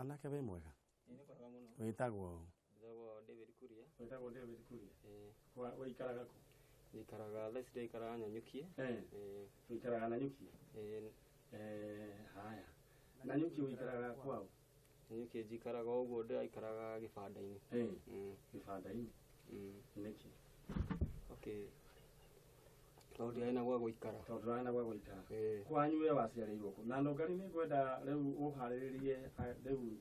mwanake we mwega Ine kwa muno witagwo David Kuria Kwa wikaraga ku ikaraga lesde ikaraga Nanyuki wikaraga Nanyuki haya Nanyuki wikaraga kwao Nanyuki jikaraga ugo nda ikaraga gibanda-ini gibanda-ini niki okay Tondu aina gwa guikara kwanyu we waciarĩirwo ku na ndongari nĩ ngwenda rĩu ũharĩrĩrie rĩu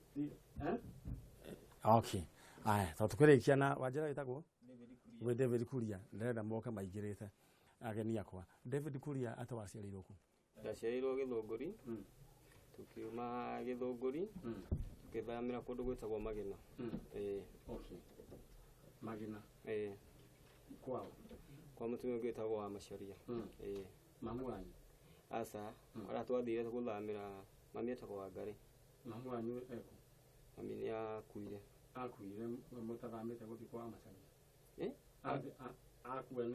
okay aya tũkũrĩkia na wanjĩra wĩtagwo David Kuria ndĩrenda moke maingĩrĩte ageni akwa David Kuria ata waciarĩirwo ku ndaciarĩirwo Gĩthũngũri tukiuma Gĩthũngũri tukithamĩra kũndũ gwĩtagwo Magina okay Magina kwao kwa mutumia gwĩtagwo wa Macharia mamu wanyu asa ara twathire gũthamĩra mami etagwo Wangari mamu wanyu mami nĩ akuire mũtathamĩte gũthiĩ kwa Macharia akuwe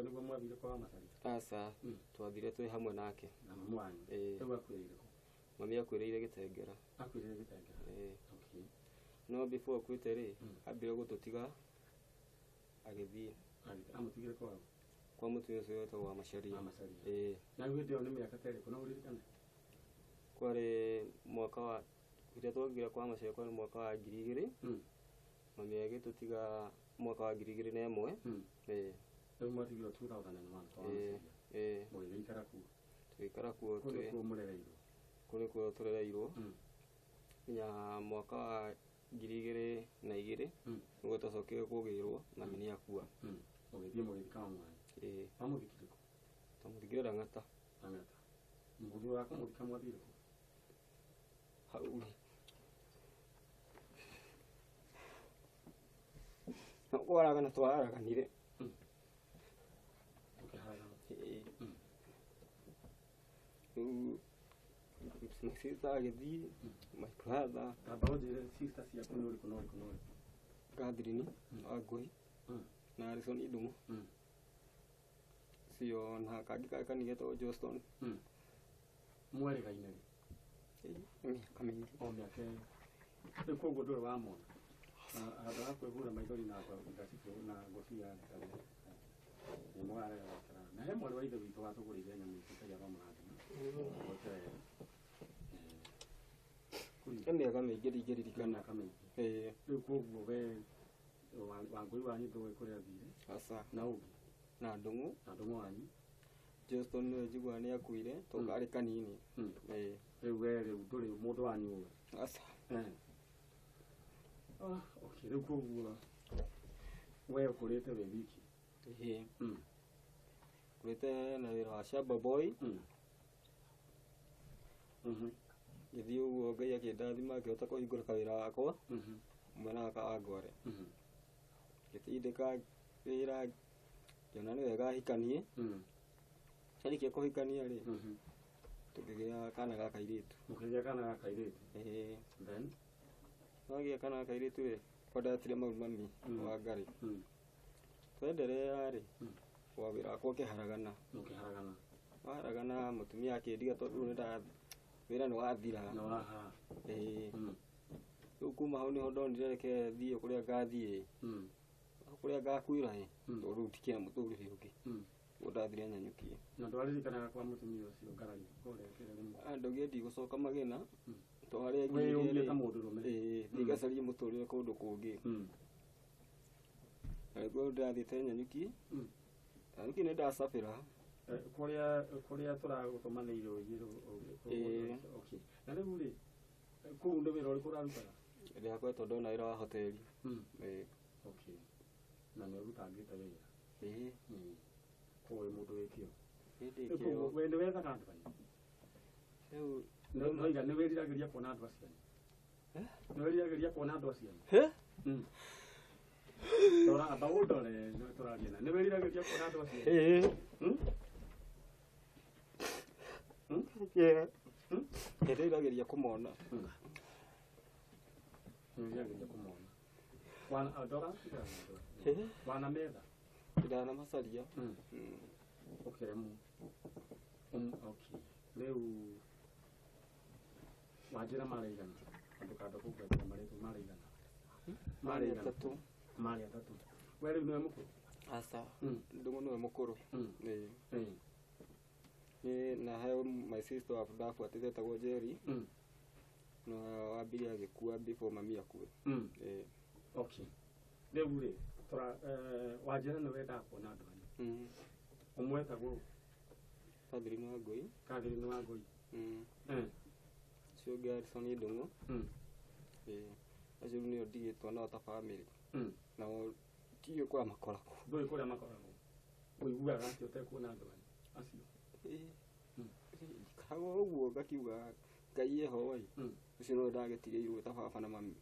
nĩguo mwathire kwa Macharia asa twathire twĩ hamwe nake na mamu wanyu rĩu akuĩrĩire kũ mami akuĩrĩire Gĩtengera okay no before akuĩte rĩ ambire gũtũtiga agĩthiĩ amutigire kwao kwa mutumia ũcio wetagwo wa Macharia na hĩndĩ ĩyo nĩ mĩaka ta ĩrĩkũ no ũririkane kwarĩ mwaka wa rĩrĩa twagire kwa Macharia kwarĩ mwaka wa 2000 mami agĩtũtiga mwaka wa 2001 rĩu mwatigirwo 2001 mũgĩikara kuo tũgĩikara kuo kũrĩ kuo tũrereirwo nginya mwaka wa 2002 nĩguo twacokire kũgĩrwo mami nĩ akua mũgĩthiĩ mũgĩthika mwanyu amũthikire kũ tamũthikire Lang'ata mũthuri wa kũmũthika mwathire kũ hau kwaragana twaraganire rĩu sister agĩthiĩ my brother ũnjĩre sister ciaku nĩ ũrĩkũ Catherine Wangũi na Harrison Idumu cio na kangĩ kani getagwo Johnston mwarĩgaine mĩaka mĩingĩ mĩaka rĩu koguo ndũrĩ wamona handũ ha kwĩhura maithori na ngacibũ na ngũbia nĩ mwarega gũikara na he mwarĩ wa ithe witũ watũgũrĩire nyamũ ici kaja mũrathima mĩaka mĩingĩ ndingĩririkana rĩu koguo we Wangũi wanyu ndũĩ kũrĩa athire aca na ũngĩ na ndũng'ũ wanyu Johnston nĩwe njiguaga nĩ akuire tondũ karĩ kanini rĩu we rĩu ndũrĩ mũndũ wanyu aca okay rĩu koguo we ũkũrĩte wĩ wiki kũrĩte na wĩra wa Shamba Boy gĩthiĩ ũguo Ngai akĩndathima ngĩhota kũhingũra kawĩra wakwa mwena wa Kawangware gĩtindĩka wĩra ngĩona nĩ wega hikanie arĩkia kũhikania rĩ tũkĩgĩa kana ga kairĩtu then twagĩa kana ga kairĩtu rĩ kwandatire mau mami Wangari twenderea rĩ wa wĩra wakwa ũkĩharagana mũtumia akĩndiga tondũ rĩu wĩra nĩ wathira rĩu kuma hau nĩho ndonire reke thiĩ kũrĩa ngathiĩ kũrĩa ngakuĩra tondũ rĩu tikĩna mũtũrĩre ũngĩ ndathire Nanyuki na ndwarĩrĩkanaga kwa mũtumia ũcio Ngarari ndaugia ndigũcoka Magina tondũ harĩa ndigacarie mũtũrĩre kũndũ kũngĩ nĩguo ndathiĩte Nanyuki nĩ ndacabĩra kũrĩa tũragũtũmanĩire ũgĩ na rĩu rĩ kũu nĩ wĩra ũrĩkũ ũrarutaga rĩrĩa ngoretwo ndona wĩra wa hoteli na nĩ ũrutangĩte wĩra kũĩ mũndũ wĩkĩo we nĩ wethaga andũ banyu nĩ wĩriragĩria kuona andũ acianyu amba ũndore tũraria na nĩ wĩriragĩria kuona andũ acianyu nĩndĩriragĩria kũmona wanametha ndanamacaria ũkĩremwo rĩu wanjĩra maraigana ndukanda kugwetera maretu marigana Marĩtatu. mari atatu we riu niwe mukuru Asa. Ndungu niwe mukuru. Na he my sister ndabuatĩte etagwo Jerry. Na wambire agĩkua before mami akue. Okay. Rĩu rĩ tora Wanjĩra nĩ wendaga kuona andũ anyu. Ũmwe etagwo Catherine Wangui. Catherine Wangui. Ũcio ũngĩ Harrison Ndung'u. Acio nĩo ndigĩtwo nao ta family. Nao ndiũĩ kũrĩa makoragwo. Ndũĩ kũrĩa makoragwo. Ũiguaga atĩ ũtekuona andũ anyu acio. Ikaraga ũguo ngakiuga Ngai eho-ĩ. Ũcio no ndagĩtigĩirwo ta baba na mami.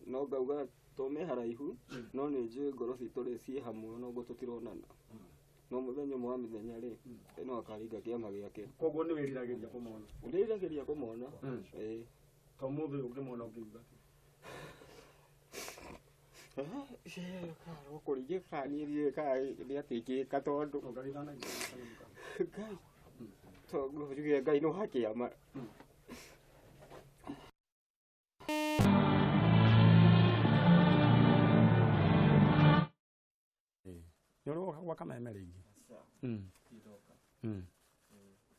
No ngauga to me haraihu no nĩ njũĩ ngoro citũ rĩ ciĩ hamwe no ũguo tũtironana. No mũthenya ũmwe wa mĩthenya rĩ no akaringa kĩama gĩake. Koguo nĩ wĩriragĩria kũmona. Ndĩriragĩria kũmona. To mũthĩ ũngĩmona ũngĩuga kũringĩka niĩ nĩ atĩkĩka tondũ Ngai tondũ njuge Ngai no hakĩama. Nĩ ũrĩ gwa kameme rĩngĩ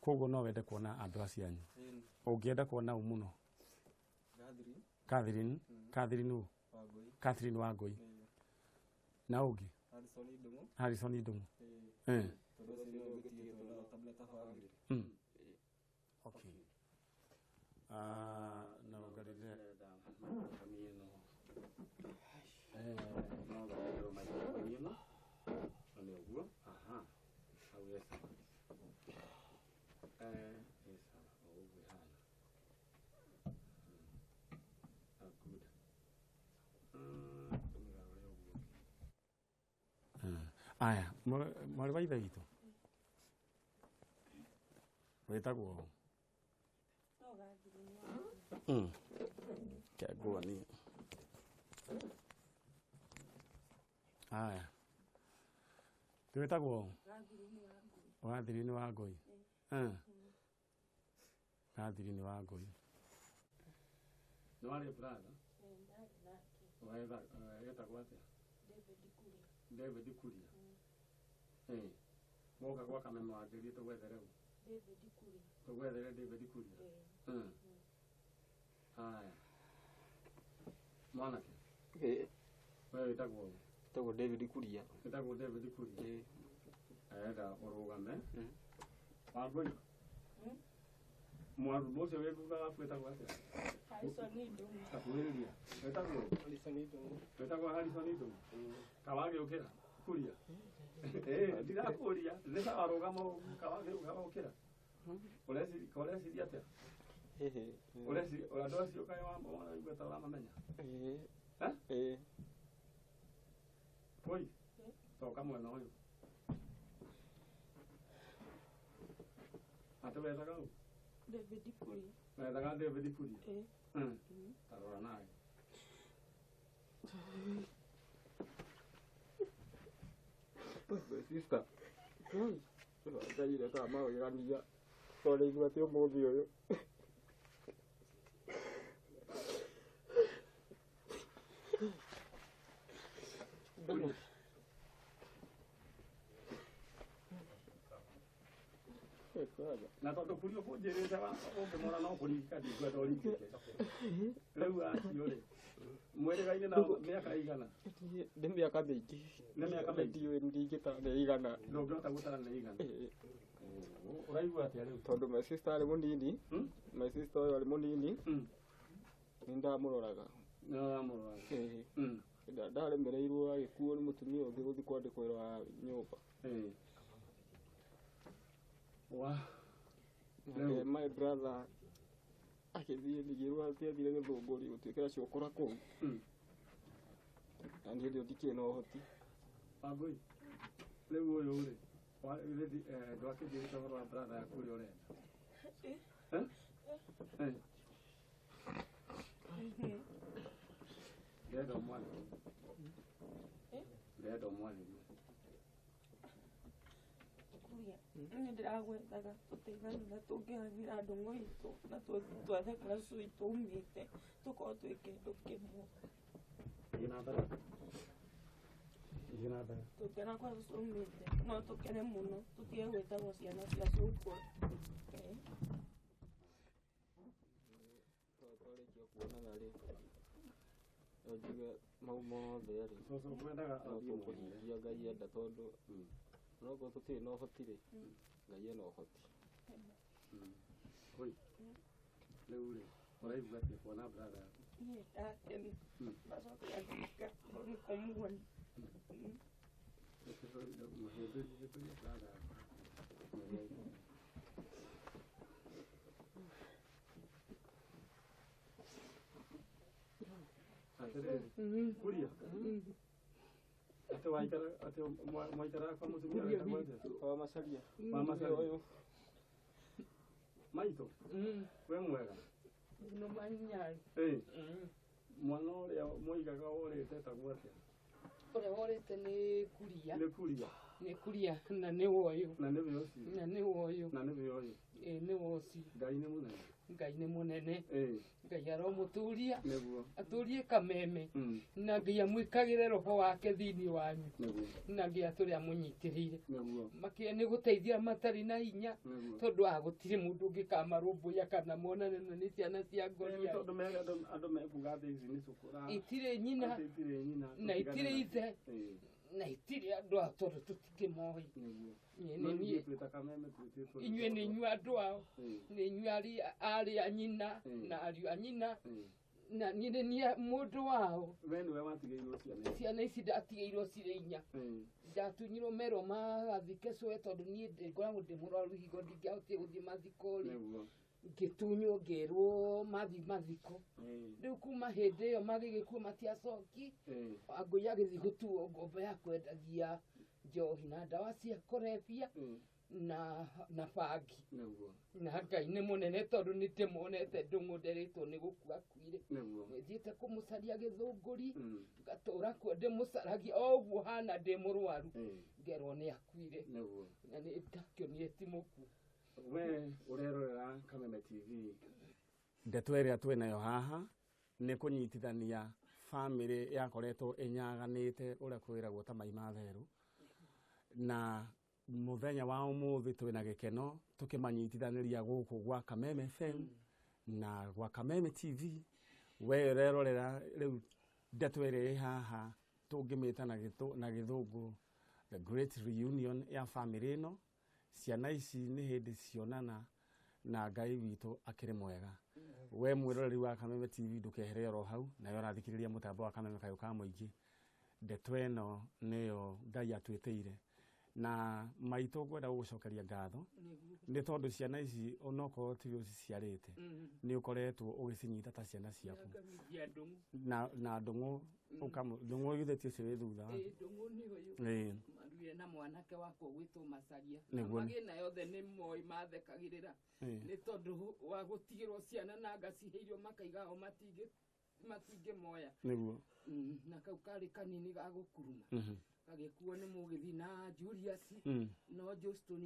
koguo no wende kuona andũ acio anyu ũngĩenda kuona ũ mũno Catherine ũ Catherine Wangui na ũngĩ Harrison Ndung'u. Okay. Na ũngarĩre aya mwarĩ wa ithe witũ wĩtagwo kĩanguani. Aya twĩtagwo Catherine Wangui. Catherine Wangui nĩ warĩ brother wetagwo atĩa? David Kuria. Moka gwa kameme wanjĩrie tũgwethere ũ? Tũgwethere David Kuria. Haya mwanake we wĩtagwo ũ? Wĩtagwo David Kuria. Wĩtagwo David Kuria. Enda ũrũgame. Wangui mwarume ũcio wĩ thutha waku wĩtagwo atĩa? Takuhĩrĩria. Wĩtagwo Harrison Ndung'u. Kawagĩũkĩra Kuria. Ndirakũria nĩ ta warũgama kawagĩũkĩra. Ũreciria atĩa? Andũ acio kaĩ wanaigua ta ũramamenya? Kũi toka mwena ũyũ. Atĩ wethaga ũ? David Kuria. Wethaga David Kuria? Tarora nawe. Sister. Ngai ta mawĩrania tondũ igua ti ũmũthĩ ũyũ. Na tondũ Kuria ũkũnjĩrĩte ũngĩmona no kũririka ndingwenda ũringĩke. Rĩu acio rĩ mwĩrĩgaine na mĩaka igana? Nĩ mĩaka mĩingĩ. Nĩ mĩaka mĩingĩ. Ndiũĩ ndingĩtara nĩ igana. Ndũngĩhota gũtara nĩ igana. Ũraigua atĩa rĩu? Tondũ my sister arĩ mũnini. My sister ũyũ arĩ mũnini. Nĩ ndamũroraga. Nĩ ũramũroraga. Ndaremereirwo agĩkuo nĩ mũtumia ũngĩ gũthiĩ kwandĩkwo wĩra wa nyũmba. My brother akĩthiĩ ndigĩrwo atĩ athire Gĩthũngũri gũtuĩkĩra ciokora kũu. Na niĩ rĩu ndikĩrĩ na ũhoti. Wangui rĩu ũyũ rĩ ndwakĩnjĩrĩte ũhoro wa brother yaku ũrĩa ũrenda? Ndĩrenda ũmwarĩrie. Ndĩrenda ũmwarĩrie. Kuria. nĩ ndĩragwethaga tũteithanĩra tũngĩhagĩra ndũng'ũ itũ na twethe kũrĩa tũmĩte tũkorwo twĩ kĩndũ kĩmwe tũkena kũrĩa tũmĩte no tũkene mũno tũtige gwĩtagwo ciana cia cũkũ. Twarĩkia kuonana-rĩ no njuge mau mothe-rĩ no tũkũhingia Ngai enda, tondũ onokorwo tũtirĩ na ũhoti-rĩ Ngai ena ũhoti. Rĩu-rĩ ũraigua atĩa kuona brother yaku? Niĩ ndakena ndacoka ndirika nĩ kũmuona. Mũhĩmbĩrie brother yaku. Kuria ate waikara ate mwaikara kwa mutumia wetagwo atĩa? Kwa Macharia. Wa Macharia. Maitũ we mwega? No manyarĩ. Mwana ũrĩa moigaga worĩte etagwo atĩa? Ũrĩa worĩte nĩ Kuria. Nĩ Kuria. Nĩ Kuria na nĩ woyũ. Na nĩwe ũcio. Na nĩ woyũ. Na nĩwe ũyũ. Nĩ wocio. Ngai nĩ mũnene. Ngai nĩ mũnene. Ngai aromũtũria nĩguo atũrie kameme na Ngai amwĩkagĩre roho wake thĩinĩ wanyu na Ngai atũre amũnyitĩrĩire makĩria nĩ gũteithia matarĩ na hinya tondũ gũtirĩ mũndũ ũngĩkamarũmbũiya kana monane na nĩ ciana cia ngoria tondũ andũ mekuga atĩ ici nĩ cukuru itirĩ nyina na itirĩ ithe na itirĩ andũ a tondũ tũtingĩmoĩ inyuĩ nĩ inyuĩ andũ ao nĩ inyuĩ arĩ a nyina na ariũ a nyina na niĩ nĩ mũndũ wao. We nĩwe watigĩirwo ciana ici ndatigĩirwo cirĩ inya ndatunyirwo merwo magathike cũe tondũ niĩ ngoragwo ndĩ mũrwaru higo ndingĩahotire gũthiĩ mathiko-rĩ ngĩtunywo ngĩrwo mathi mathiko rĩu kuma hĩndĩ ĩyo magĩgĩkuo matiacoki Wangũi agĩthiĩ gũtuo ngombo ya kwendagia njohi na ndawa cia kũrebia na bangi na Ngai nĩ mũnene tondũ nĩ ndĩmuonete ndũng'ũ nderĩtwo nĩ gũkua akuire nĩthiĩte kũmũcaria Gĩthũngũri ngatũra kuo ndĩmũcaragia o ũguo hana ndĩ mũrwaru ngerwo nĩ akuire na nĩ ndakĩonire ti mũkuũ. We ũrerorera Kameme TV. Ndeto ĩrĩa twĩnayo haha nĩ kũnyitithania bamĩrĩ yakoretwo ĩnyaganĩte ũrĩa kwĩragwo ta mai ma therũ, na mũthenya wa ũmũthĩ twĩna gĩkeno tũkĩmanyitithanĩria gũkũ gwa Kameme FM na gwa Kameme TV. We ũrerorera rĩu ndeto ĩrĩa ĩ haha tũngĩmĩta na Gĩthũngũ the great reunion ya bamĩrĩ ĩno. Ciana ici nĩ hĩndĩ cionana na Ngai witũ akĩrĩ mwega. We mwĩroreri wa Kameme TV ndũkehere oro hau nayo ũrathikĩrĩria mũtambo wa Kameme kayũ ka mũingĩ. Ndeto ĩno nĩyo Ngai atwĩtĩire na maitũ ngwenda gũgũcokeria ngatho nĩ tondũ ciana ici onokorwo ti ũciciarĩte nĩ ũkoretwo ũgĩcinyita ta ciana ciaku na ndũng'ũ ndũng'ũ yũthĩtie ũcio wĩ thutha na mwanake wakwa gwĩtwo Macharia magĩna yothe nĩ moĩ mathekagĩrĩra nĩ tondũ wa gũtigĩrwo ciana na ngaciheirwo makaigaho matingĩmoya na kau karĩ kanini ga gũkuruma gagĩkuo nĩ mũgĩthi na Julius no Johnston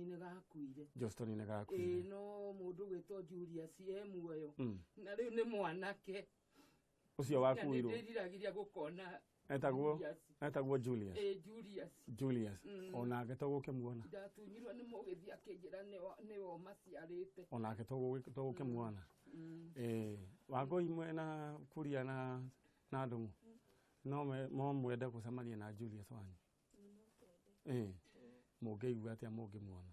nĩ gakuire no mũndũ gwĩtwo Julius muoyo na rĩu nĩ mwanake ũcio wakuirwo ndĩriragĩria gũkona etagwo Julius onake tũgũkĩmuona ndatunyirwo nĩ mũgĩthi akĩnjĩra nĩwo maciarĩte onake tũgũkĩmuona Wangũi mwena Kuria na ndũng'ũ no mwende gũcemania na Julius wanyu mũngĩigua atĩa mũngĩmuona?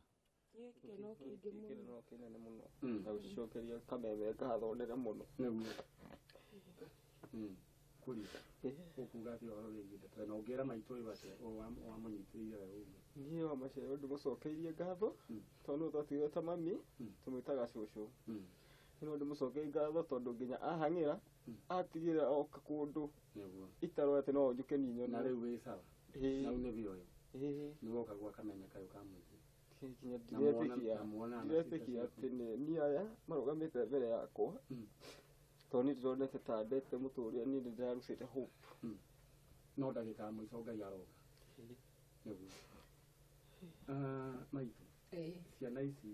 Gĩkeno kĩnene mũno na gũcokeria Kameme ngatho nene mũno. Kuria ũkuga atĩ ũhoro wĩgiĩ ndeto na ũngĩra maitũ ũyũ atĩa wamũnyitĩrĩire we ũguo? Niĩ wa Macharia ndĩmũcokeirie ngatho tondũ twatigire ta mami tũmwĩtaga cũcũ. No ndĩmũcokeirie ngatho tondũ nginya ahang'ĩra atigĩrĩra oka kũndũ itarwo atĩ no njũke niĩ na rĩu wĩ sawa na nĩ bioyo nĩ woka gwa Kameme kayũ ka mũingĩ kinya ndiretĩkia atĩ nĩ aya marũgamĩte mbere yakwa tondũ niĩ ndĩronete ta ndete mũtũrĩre niĩ ndĩrarutĩte hope no ndagĩka ya mũico Ngai aroka nĩguo maitũ ciana ici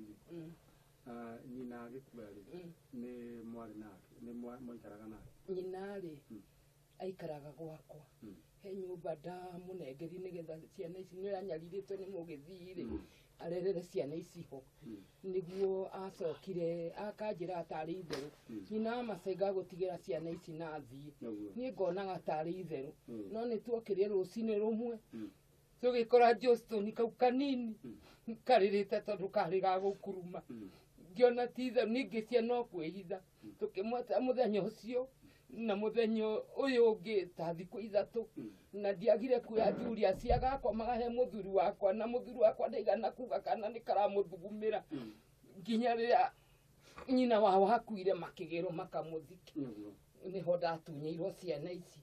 nyina agĩkua rĩ nĩ mwarĩ nake nĩ mwaikaraga nake nyina rĩ aikaraga gwakwa he nyũmba ndamũnengeri nĩgetha ciana ici nĩ anyarirĩtwo nĩ mũgĩthirĩ arerere ciana ici ho nĩguo acokire akanjĩra atarĩ itherũ nyina amacenga gũtigĩra ciana ici na thiĩ niĩ ngonaga tarĩ itherũ no nĩ tuokire rũcinĩ rũmwe tũgĩkora Johnston kau kanini karĩrĩte tondũ karĩ ga gũkuruma ngĩona ti itherũ ningĩ ciana o kwĩhitha tũkĩmweta mũthenya ũcio na mũthenya ũyũ ũngĩ ta thikũ ithatũ na ndiagire kuoya Julius agakomaga he mũthuri wakwa na mũthuri wakwa ndaigana kuga kana nĩ karamũthugumĩra nginya rĩrĩa nyina wao hakuire makĩgĩrwo makamũthike nĩho ndatunyĩirwo ciana ici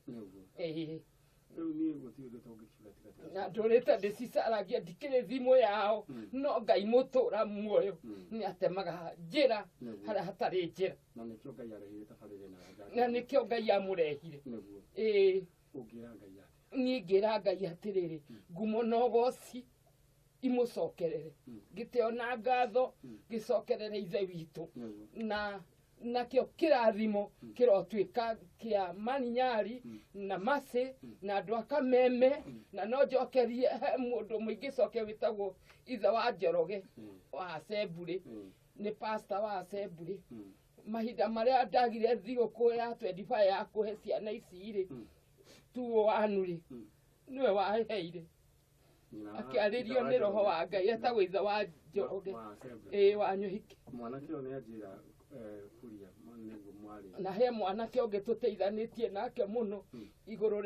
na ndũrĩte ndĩcicaragia ndikĩrĩ thimũ yao no Ngai mũtũra muoyo nĩ atemaga njĩra harĩa hatarĩ njĩra na nĩkĩo Ngai amũrehire niĩ ngĩra Ngai atĩrĩrĩ ngumo na ũgoci imũcokerere gĩtĩo na ngatho gĩcokerere ithe witũ na nakĩo kĩrathimo kĩrotuĩka kĩa Maninyari na Mercy na andũ a Kameme na no njokerie mũndũ mũingĩ coke wĩtagwo ithe wa Njoroge wa Assembly nĩ pastor wa Assembly mahinda marĩa ndagire thigũkũ ya 25 ya kũhe ciana ici rĩ tuoanũ rĩ niwe waheire akĩarĩrio nĩ roho wa Ngai etagwo ithe wa Njoroge wa Nyũhiki mwanake ũyũ nĩ anjĩra kuria nĩguo mwarĩ na he mwanake ũngĩ tũteithanĩtie nake mũno igũrũ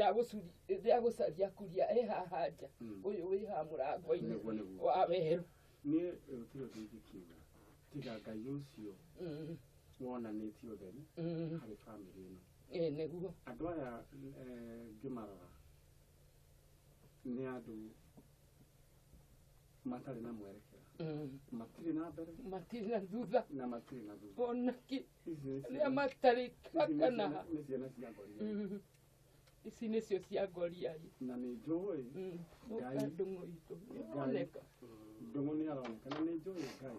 rĩa gũcaria kuria haha nja ũyũ wĩ haha mũrango-inĩ wa werũ niĩ ũtirĩ ndingĩkiuga tiga Ngai ũcio wonanĩtie ũtheri harĩ bamĩrĩ ĩno nĩguo andũ aya ngĩmarora nĩ andũ matarĩ na mwerekera matirĩ na mbere matirĩ na thutha na matirĩ na thutha onaki rĩa matarĩ kana nĩ ciana cia Goliathi ici nĩcio cia Goliathi na nĩ njũĩ Ngai ndũng'ũ itũ nĩoneka ndũng'ũ nĩ aroneka na nĩ njũĩ Ngai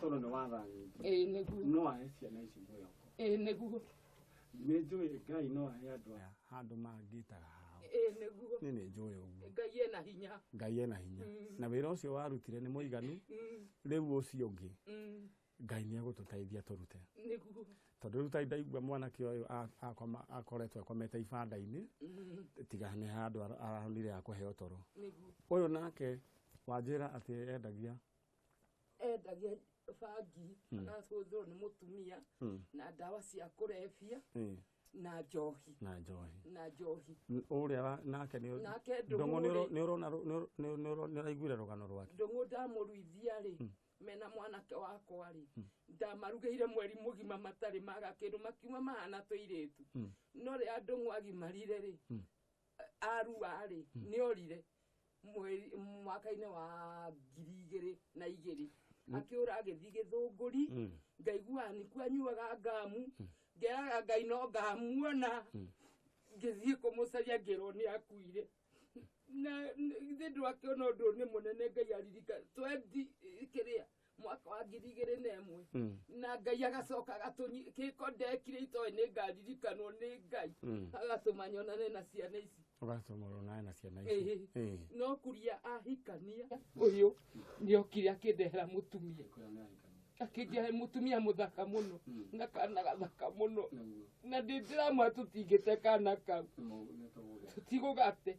tondũ nĩ wathani nĩguo no ahe ciana ici mwĩhoko nĩguo nĩ njũĩ Ngai no ahe andũ aya handũ mangĩtaga hao nĩguo nĩ njũĩ ũguo Ngai ena hinya Ngai ena hinya na wĩra ũcio warutire nĩ mũiganu rĩu ũcio ũngĩ Ngai nĩ egũtũteithia tũrute nĩguo tondũ rĩu ta ndaigua mwanake ũyũ akoretwo akomete ibanda-inĩ tiga nĩ handũ aronire akũheo toro ũyũ nake wanjĩra atĩ endagia bangi arahũthĩrwo nĩ mũtumia na ndawa cia kũrebia na njohi ũrĩa nake ndũng'ũ nĩ ũraiguire rũgano rwake ndũng'ũ ndamũruithia rĩ mena mwanake wakwa rĩ ndamarugĩire mweri mũgima matarĩ maga kĩndũ makiuma mahana tũirĩtu no rĩrĩa ndũng'ũ agimarire rĩ arua rĩ nĩ orire mwaka-inĩ wa 2002 akĩũra agĩthiĩ Gĩthũngũri ngaigua nĩkuo anyuaga ngamu ngeraga Ngai no ngamuona ngĩthiĩ kũmũcaria ngĩrwo nĩ akuire na ithe ndwakĩona ũndũ nĩ mũnene Ngai aririka kĩrĩa mwaka wa 2001 na Ngai agacoka kĩko ndekire itoĩ nĩ ngaririkanwo nĩ Ngai agatũma nyonane na ciana ici no kuria ahikania ũyũ nĩ okire akĩndehera mũtumia akĩndehe mũtumia mũthaka mũno na kana gathaka mũno na ndĩramwa tũtingĩte kana kau tũtigũgate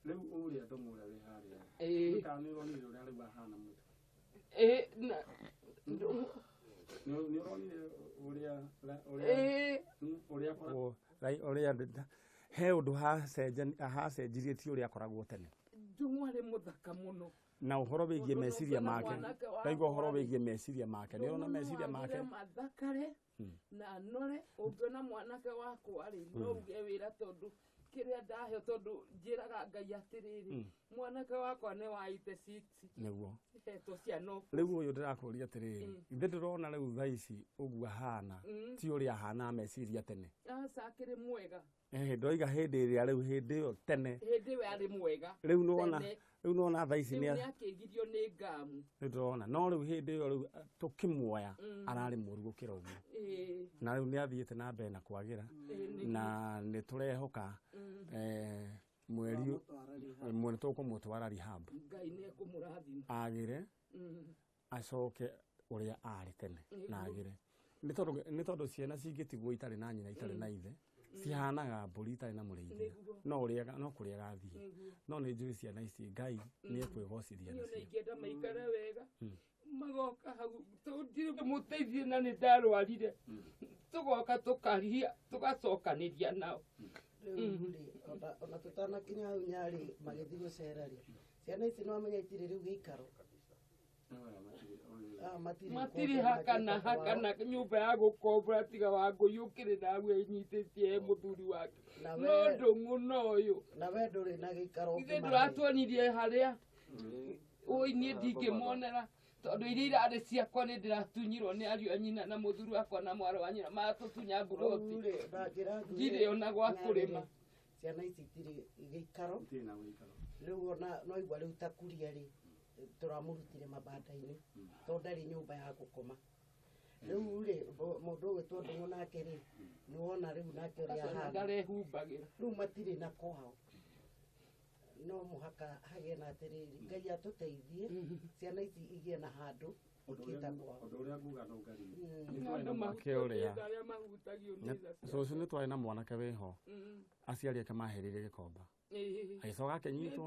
rĩu ũrĩa ndũmũra wĩ harĩa kana nĩ ũronire ũrĩa rĩu ahana mũtu nĩ ũronire ũrĩa he ũndũ hacenjirie ti ũrĩa akoragwo tene ndũng'ũ arĩ mũthaka mũno na ũhoro wĩgiĩ meciria make ndaigua ũhoro wĩgiĩ meciria make nĩ ũrona meciria make mathakare na nore ũngĩona mwanake wakwa rĩ no uge wĩra tondũ kĩrĩa ndaheo tondũ njĩraga Ngai atĩrĩrĩ mwanake wakwa nĩ wa 86 nĩguo hetwo ciana rĩu ũyũ ndĩrakũria atĩrĩrĩ ithe ndĩrona rĩu thaa ici ũguo ahana ti ũrĩa ahana meciria tene aca akĩrĩ mwega ndoiga hĩndĩ ĩrĩa rĩu hĩndĩ ĩyo tene hĩndĩ ĩyo arĩ mwega rĩu nona thaa ici nĩ akĩgirio nĩ ngamu nĩ ndĩrona no rĩu hĩndĩ ĩyo rĩu tũkĩmuoya ararĩ mũru gũkĩra ũguo na rĩu nĩ athiĩte na mbere na kwagĩra na nĩ tũrehoka mweri tũkũmũtwara rehab Ngai nĩ ekũmũrathima agĩre acoke ũrĩa arĩ tene na agĩre nĩ tondũ ciana cingĩtigwo itarĩ na nyina itarĩ na ithe cihanaga mbũri itarĩ na mũrĩithia no kũrĩa gathiĩ no nĩ njũĩ ciana ici Ngai nĩ ekwĩgocithia nacio ingĩenda maikare wega magoka hau mũteithie na nĩ ndarwarire tũgoka tũkaria tũgacokanĩria nao ona tũtanakinya hau Nyarĩ magĩthiĩ gũcera rĩ ciana ici nĩwamenya itirĩ rĩu gĩikaro matirĩ hakana nyũmba ya gũkombora tiga Wangũi ũkĩrĩ nawe nyitĩtie mũthuri wake no ndũng'ũ ũyũ na we ndũrĩ na gĩikaro ithe ndũratuonirie harĩa ũĩ niĩ ndingĩmonera tondũ iria irarĩ ciakwa nĩ ndĩratunyirwo nĩ ariũ a nyina na mũthuri wakwa na mwarĩ wa nyina maratũtunya mburoti ndirĩ ona gwa kũrĩma ciana ici itirĩ gĩikaro rĩu ona no igua rĩu ta Kuria rĩ tũramũrutire mabanda-inĩ tondũ ndarĩ nyũmba ya gũkoma rĩu rĩ mũndũ ũgĩtwo Ndũng'ũ nake rĩ nĩwona rĩu nake ũrĩa ahana ndarehumbagĩra rĩu matirĩ na kwao no mũhaka hagĩe na atĩrĩrĩ Ngai atũteithie ciana ici igĩe na handũ ikĩta kwao ũndũ ũrĩa nguga no Ngai cũcũ nĩ twarĩ na mwanake wĩho aciari ake maherire gĩkomba agĩcoka akĩnyitwo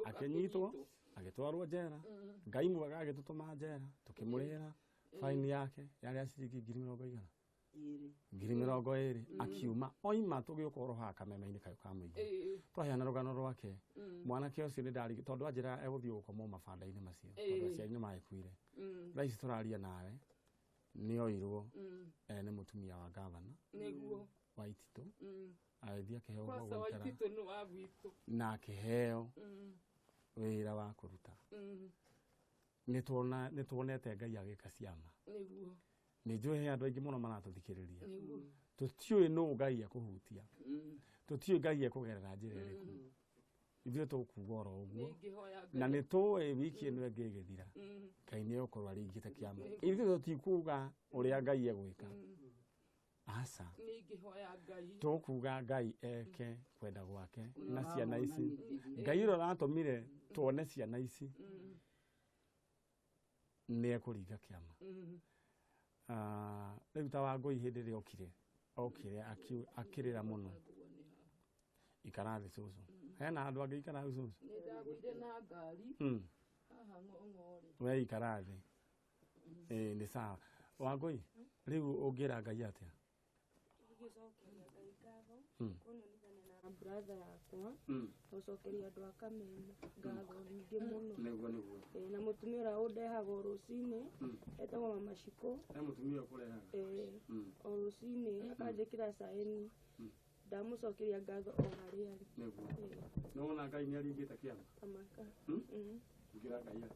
akĩnyitwo agĩtwarwo njera Ngai mwega agĩtũtũma njera tũkĩmũrĩhĩra faini yake yarĩ ya ciringi 20,000 akiuma oima tũgĩũka ũroha kameme-inĩ kayo ka mũingĩ twaheana rũgano rwake mwanake ũcio nĩ ndarigi tondũ anjĩra egũthiĩ gũkoma mabanda-inĩ macio tondũ aciari nĩ magĩkuire thaa ici tũraria nawe nĩ oirwo nĩ mũtumia wa gavana wa Ititũ agĩthiĩ akĩheo gũikara na akĩheo wĩra wa kũruta nĩ tuonete Ngai agĩka ciama nĩ njũĩ he andũ aingĩ mũno maratũthikĩrĩria tũtiũĩ nũ Ngai ekũhutia tũtiũĩ Ngai ekũgerera njĩra ĩrĩkũ ithuĩ tũkuga oro ũguo na nĩ tũĩ wiki ĩno ĩngĩ ĩgĩthira Ngai nĩ egũkorwo aringĩte kĩama ithuĩ tũtikuga ũrĩa Ngai egwĩka aca tũkuga Ngai eke kwenda gwake na ciana ici Ngai ũrĩa aratũmire tuone ciana ici nĩ ekũringa kĩama rĩu ta Wangũi hĩndĩ ĩrĩa okire akĩrĩra mũno ikarathi cũcũ hena andũ angĩ ikarathi cũcũ we ikarathi nĩ sawa Wangũi rĩu ũngĩra Ngai atĩa brother yakwa gũcokeria andũ a Kameme ngatho nyingĩ mũno na mũtumia ũrĩa ũndehaga o rũcinĩ etagwo Mama Shiko o rũcinĩ akanjĩkĩra caĩni ndamũcokeria ngatho o harĩa arĩ nĩwona Ngai nĩ aringĩte kĩama amaka ngira Ngai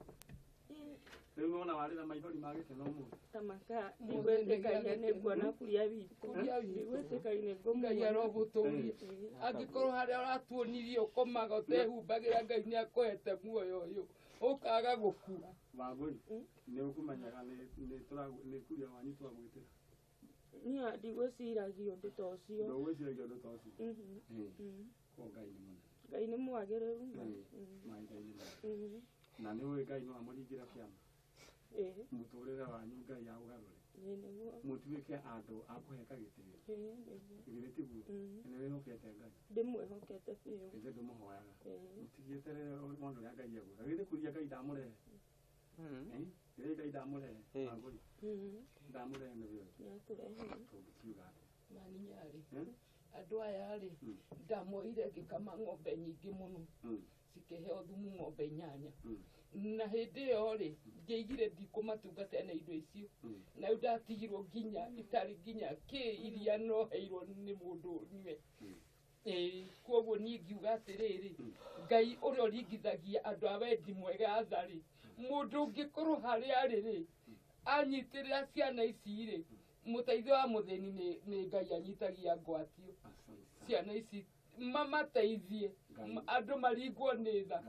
rĩu nĩwona warĩra maithori ma gĩkeno mũno tamaka nĩgwĩtĩkaire nĩnguona Kuria witũ nĩgwĩtĩkaire Ngai arogũtũria angĩkorwo harĩa ũratuonirie ũkomaga ũtehumbagĩra Ngai nĩ akũhete muoyo ũyũ ũkaga gũkua Wangũi nĩ ũkũmenyaga nĩ Kuria wanyu twagwĩtĩra niĩ ndigwĩciragia ũndũ ta ũcio ndũgwĩciragia ũndũ ta ũcio ko Ngai nĩ mwagĩrĩru na nĩ ũĩ Ngai no amũringĩra kĩama mũtũrĩre wanyu Ngai aũgarũre mũtuĩke andũ a kũheka gĩtĩo githĩ tiguo nĩ wĩhokete Ngai ndĩmwĩhokete biũ ithe ndĩmũhoyaga mũtigĩeterere mwana ũrĩa Ngai egwĩka githĩ Kuria Ngai ndamũrehe githĩ Ngai ndamũrehe Wangũi ndamũrehe nĩ wĩo tũngĩkiuga mani Nyarĩ andũ aya rĩ ndamoire ngĩkama ng'ombe nyingĩ mũno cikĩheo thumu ng'ombe 8 na hĩndĩ ĩyo rĩ ngĩigire ndikũmatungata na indo icio na rĩu ndatigirwo nginya itarĩ nginya kĩ iria no heirwo nĩ mũndũ nyue koguo niĩ ngiuga atĩrĩrĩ Ngai ũrĩa ũringithagia andũ a wendi mwega tha rĩ mũndũ ũngĩkorwo harĩa arĩ rĩ anyitĩrĩra ciana ici rĩ mũteithio wa mũthĩni nĩ Ngai anyitagia ngwatio ciana ici mamateithie andũ maringwo nĩ tha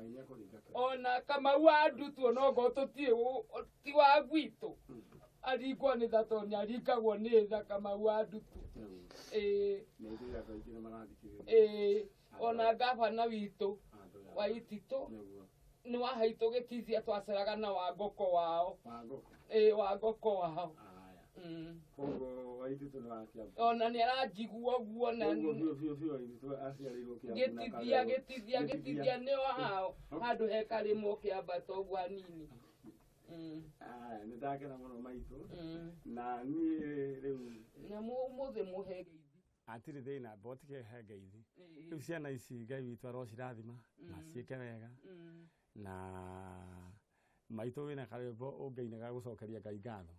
ona Kamau andutwo no go tũtirĩ ti wa gwitũ aringwo nĩ tha tondũ nĩ aringagwo nĩ tha Kamau andutwo ona ngabana witũ wa Ititũ nĩ wahaitũ gĩtithia twaceraga na Wangũkũ wao Wangũkũ wao ona nĩ aranjigua ũguo na gĩtithia nĩ wao handũ he karĩmo kĩambata ũguo hanini nĩ ndakena mũno maitũ na niĩ rĩu na mũthĩ mũhe ngeithi atirĩ thĩna botige he ngeithi rĩu ciana ici Ngai witũ arocirathima na ciĩke wega na maitũ wĩna karwĩmbo ũngĩinaga gũcokeria Ngai ngatho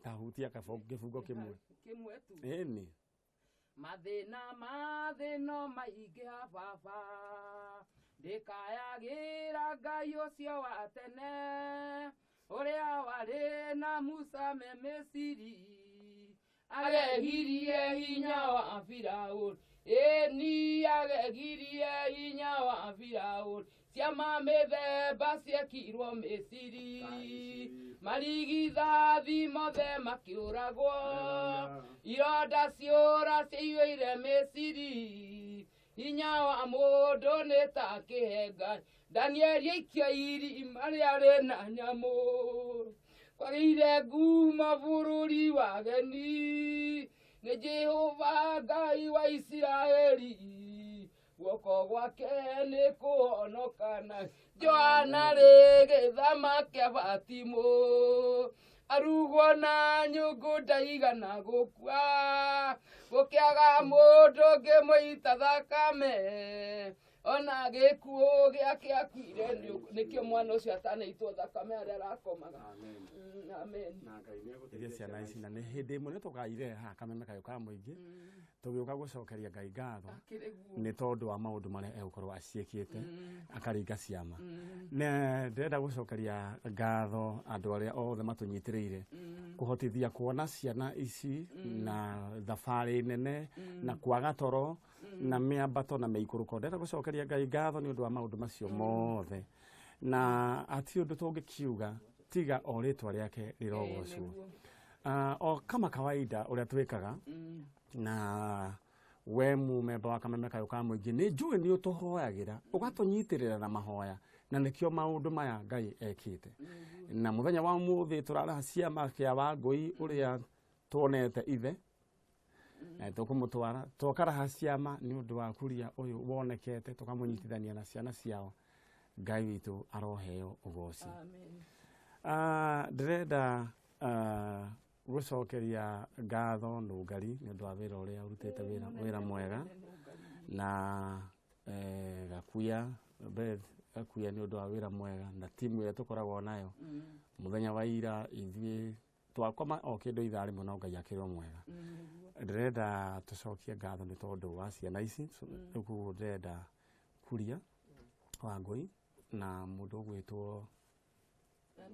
tahutia kĩbungo kĩmwe tu ĩni mathĩno maingĩ baba ndĩkayagĩra Ngai ũcio wa tene ũrĩa warĩ na Musa me Misiri agegirie hinya wa Firaũni ĩni agegirie hinya wa Firaũni ciama mĩthemba ciekirwo Misiri marigithathi mothe makĩũragwo ironda ciũra ciiyũire Misiri hinya wa mũndũ nĩ ta kĩhenga Danieli aikio irima rĩarĩ na nyamũ kwagĩire ngumo bũrũri wa geni nĩ Jehova Ngai wa Isiraeli guoko gwake nĩ kũhonokana Johana rĩgĩthama kĩa Fatimũ arugwo na nyũngũ ndaigana gũkua gũkĩaga mũndũ ũngĩmũita thakame ona gĩkuũ gĩake akuire nĩkĩo mwana ũcio atanaitwo thakame harĩa arakomaga amen iria ciana ici na nĩ hĩndĩ ĩmwe nĩ tũkaireha kameme kayũ ka mũingĩ tũgĩũka gũcokeria Ngai ngatho nĩ tondũ wa maũndũ marĩa egũkorwo aciĩkĩte akaringa ciama na ndĩrenda gũcokeria ngatho andũ arĩa othe matũnyitĩrĩire kũhotithia kuona ciana ici na thabarĩ nene na kwaga toro na mĩambato na mĩikũrũko ndĩrenda gũcokeria Ngai ngatho nĩ ũndũ wa maũndũ macio mothe na ati ũndũ tũngĩkiuga tiga o rĩtwa rĩake rĩrogocwo o kama kawaida ũrĩa twĩkaga na we mũmemba wa kameme kayũ ka mũingĩ nĩ njũĩ nĩ ũtũhoyagĩra ũgatũnyitĩrĩra na mahoya na nĩkĩo maũndũ maya Ngai ekĩte na mũthenya wa ũmũthĩ tũraraha ciama kĩa Wangũi ũrĩa tuonete ithe tũkũmũtwara tũkaraha ciama nĩ ũndũ wa kuria ũyũ wonekete tũkamũnyitithania na ciana ciao Ngai witũ aroheo ũgoci ndĩrenda gũcokeria ngatho Nũngari nĩ ũndũ wa wĩra ũrĩa ũrutĩte wĩra mwega na Gakuya Beth Gakuya nĩ ũndũ wa wĩra mwega na timu ĩrĩa tũkoragwo nayo mũthenya wa ira ithuĩ twakoma o kĩndũ ithaa rĩmwe no Ngai akĩrwo mwega ndĩrenda tũcokie ngatho nĩ tondũ wa ciana ici rĩu ndĩrenda Kuria Wangũi na mũndũ ũgwĩtwo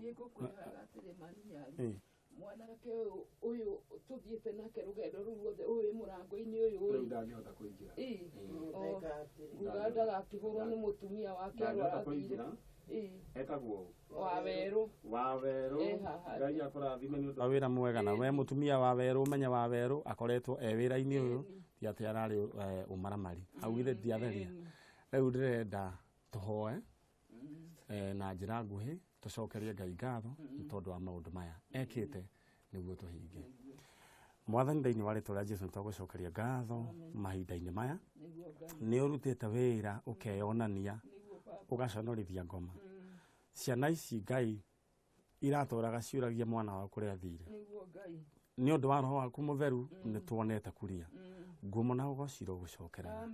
niĩ ngũkwĩraga atĩrĩ Marinyari mwanake ũyũ tũthiĩte nake rũgendo rũu ruothe ũyũ mũrango-inĩ ũyũ ndangĩhota kũingĩra nguga ndagakĩhũrwo nĩ mũtumia wake arwarathire etagwo Wawerũ Ngai akũrathime nĩ ũndũ wa wĩra mwega na we mũtumia Wawerũ ũmenye Wawerũ akoretwo wĩra-inĩ ũyũ ti atĩ ararĩ ũmaramari augire ndiatheria rĩu ndĩrenda tũhoe na njĩra nguhĩ tũcokerie Ngai ngatho nĩ tondũ wa maũndũ maya ekĩte nĩguo tũhinge Mwathani thĩinĩ wa rĩtwa rĩa Jesũ nĩtũgũcokeria ngatho mahinda-inĩ maya nĩ ũrutĩte wĩra ũkeyonania ũgaconorithia ngoma ciana ici Ngai iratũraga ciũragia mwana wa kũrĩa athire nĩ ũndũ wa roho waku mũtheru nĩ tuonete Kuria ngumo na ũgocirwo gũcokera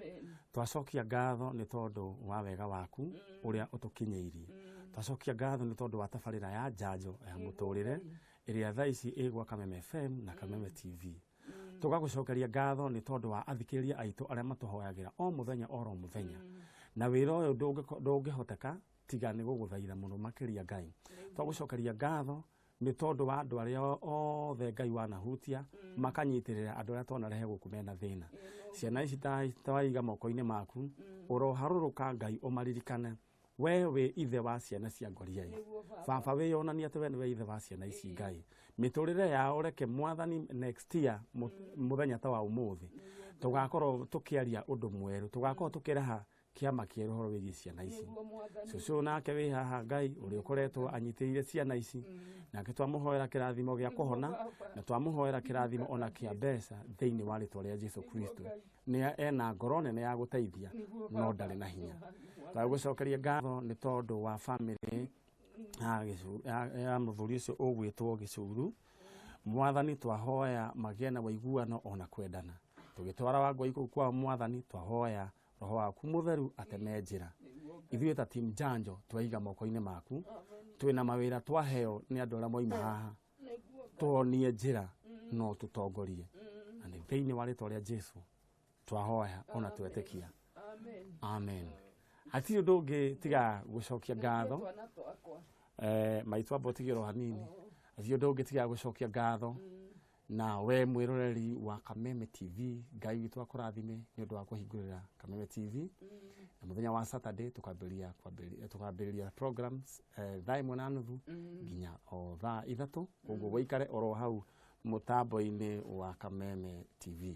twacokia ngatho nĩ tondũ wa wega waku ũrĩa ũtũkinyĩirie Twacokia ngatho nĩ tondũ wa tabarĩra ya njanjo ya mũtũrĩre ĩrĩa thaa ici ĩgwa Kameme FM na Kameme TV. Tũgagũcokeria ngatho nĩ tondũ wa athikĩrĩria aitũ arĩa matũhoyagĩra o mũthenya oro mũthenya. Na wĩra ũyũ ndũngĩhoteka tiga nĩ gũgũthaitha mũno makĩria Ngai. Twagũcokeria ngatho nĩ tondũ wa andũ arĩa othe Ngai wanahutia makanyitĩrĩra andũ arĩa twarehe gũkũ mena thĩna. Ciana ici twaiga moko-inĩ maku, ũroharũrũka Ngai ũmaririkane we wĩ ithe wa ciana cia ngoriai. Baba wĩyonania atĩ we nĩwe ithe wa ciana ici Ngai. Mĩtũrĩre yao reke Mwathani next year mũthenya ta wa ũmũthĩ tũgakorwo tũkĩaria ũndũ mwerũ, tũgakorwo tũkĩreha kĩama kĩerũ ũhoro wĩgiĩ ciana ici. Cũcũ nake wĩ haha Ngai ũrĩa ũkoretwo anyitĩrĩire ciana ici, nake twamũhoera kĩrathimo gĩa kũhona na twamũhoera kĩrathimo ona kĩa mbeca thĩinĩ wa rĩtwa rĩa Jesũ Kristo. Nĩ ena ngoro nene ya gũteithia no ndarĩ na hinya. Twagũcokeria ngatho nĩ tondũ wa bamĩrĩ ya mũthuri ũcio ũgwĩtwo Gĩcuru. Mwathani twahoya magĩe na ũiguano ona kwendana. Tũgĩtwara Wangũi kũu kwa Mwathani twahoya Roho waku mũtheru ateme njĩra. Ithuĩ ta team Njanjo twaiga moko-inĩ maku, twĩna mawĩra twaheo nĩ andũ arĩa moima haha, tuonie njĩra no tũtongorie. Na nĩ thĩinĩ wa rĩtwa rĩa Jesũ twahoya ona twetĩkia. Amen. Hatirĩ ũndũ ũngĩ tiga gũcokia ngatho. Maitũ ambotigĩrwo hanini. Hatirĩ ũndũ ũngĩ tiga gũcokia ngatho na we mwĩroreri wa Kameme TV. Ngai witũ akũrathime nĩ ũndũ wa kũhingũrĩra Kameme TV. Na mũthenya wa Saturday tukambĩrĩria programs thaa 1:30 nginya o thaa 3. Ũguo wĩikare oro hau mũtambo-inĩ wa Kameme TV.